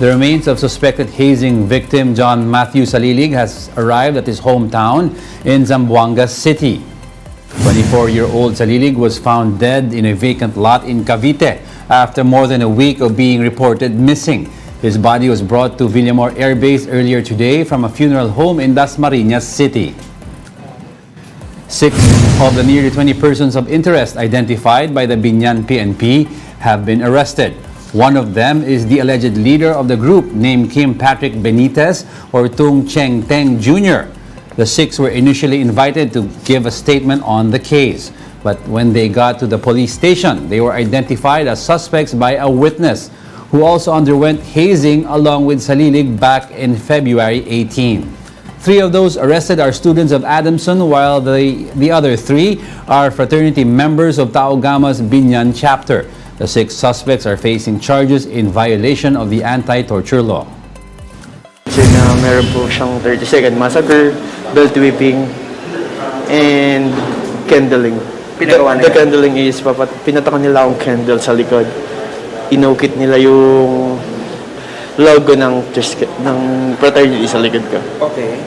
The remains of suspected hazing victim John Matthew Salilig has arrived at his hometown in Zamboanga City. 24-year-old Salilig was found dead in a vacant lot in Cavite after more than a week of being reported missing. His body was brought to Villamor Air Base earlier today from a funeral home in Dasmariñas City. 6 of the nearly 20 persons of interest identified by the Binyan PNP have been arrested. One of them is the alleged leader of the group named Kim Patrick Benitez or Tung Cheng Teng Jr. The 6 were initially invited to give a statement on the case. But when they got to the police station, they were identified as suspects by a witness who also underwent hazing along with Salilig back in February 18. 3 of those arrested are students of Adamson, while the other 3 are fraternity members of Tao Gama's Binyan chapter. The 6 suspects are facing charges in violation of the anti-torture law. Kasi na meron po siyang 30-second massacre, belt whipping, and candling. The candling is, pinatakan nila akong candle sa likod. Inukit nila yung logo ng fraternity sa likod ko. Okay.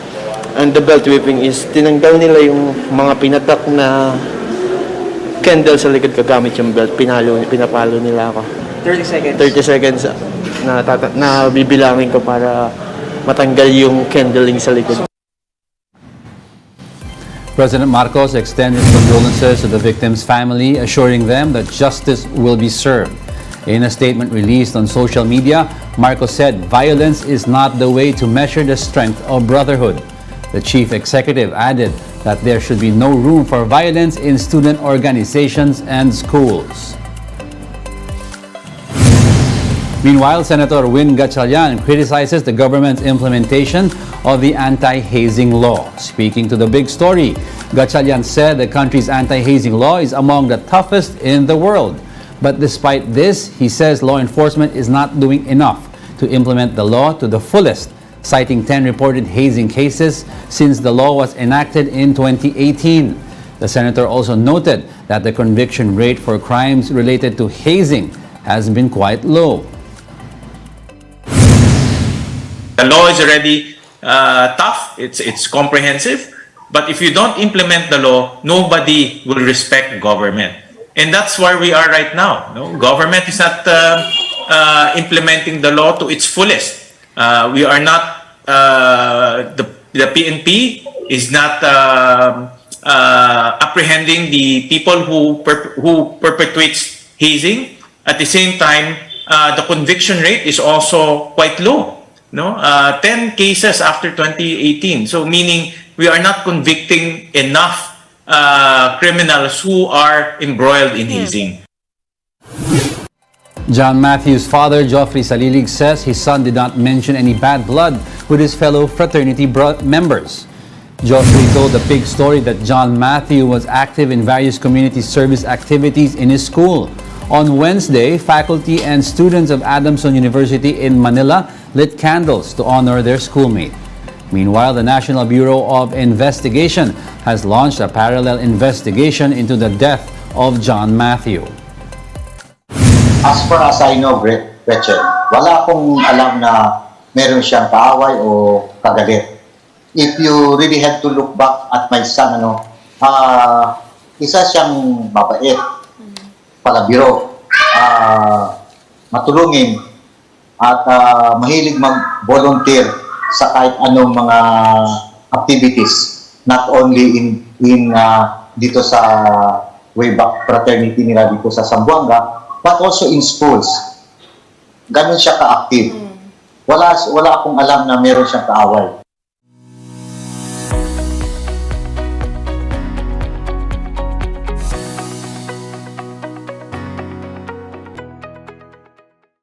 And the belt whipping is, tinanggal nila yung mga pinatak na candle sa likod ko gamit yung belt. Pinapalo nila ako. 30 seconds? 30 seconds na bibilangin ko para matanggal yung candling sa likod. President Marcos extended condolences to the victims' family, assuring them that justice will be served. In a statement released on social media, Marcos said violence is not the way to measure the strength of brotherhood. The chief executive added that there should be no room for violence in student organizations and schools. Meanwhile, Senator Win Gatchalian criticizes the government's implementation of the anti-hazing law. Speaking to the big story, Gatchalian said the country's anti-hazing law is among the toughest in the world. But despite this, he says law enforcement is not doing enough to implement the law to the fullest, citing 10 reported hazing cases since the law was enacted in 2018. The senator also noted that the conviction rate for crimes related to hazing has been quite low. The law is already tough, it's comprehensive, but if you don't implement the law, nobody will respect government. And that's where we are right now. No? Government is not implementing the law to its fullest. We are not, the PNP is not apprehending the people who perpetuates hazing. At the same time, the conviction rate is also quite low. No, 10 cases after 2018. So meaning we are not convicting enough criminals who are embroiled in hazing. John Matthew's father, Geoffrey Salilig, says his son did not mention any bad blood with his fellow fraternity members. Geoffrey told the big story that John Matthew was active in various community service activities in his school. On Wednesday, faculty and students of Adamson University in Manila lit candles to honor their schoolmate. Meanwhile, the National Bureau of Investigation has launched a parallel investigation into the death of John Matthew. As far as I know, Gretchen, wala akong alam na meron siyang kaaway o kagalit. If you really had to look back at my son, isa siyang mabait, palabiro, matulungin, at mahilig mag-volunteer sa kahit anong mga activities, not only in dito sa way back fraternity nila dito sa Zamboanga, but also in schools. Ganun siya ka-active. Wala akong alam na meron siyang kaaway.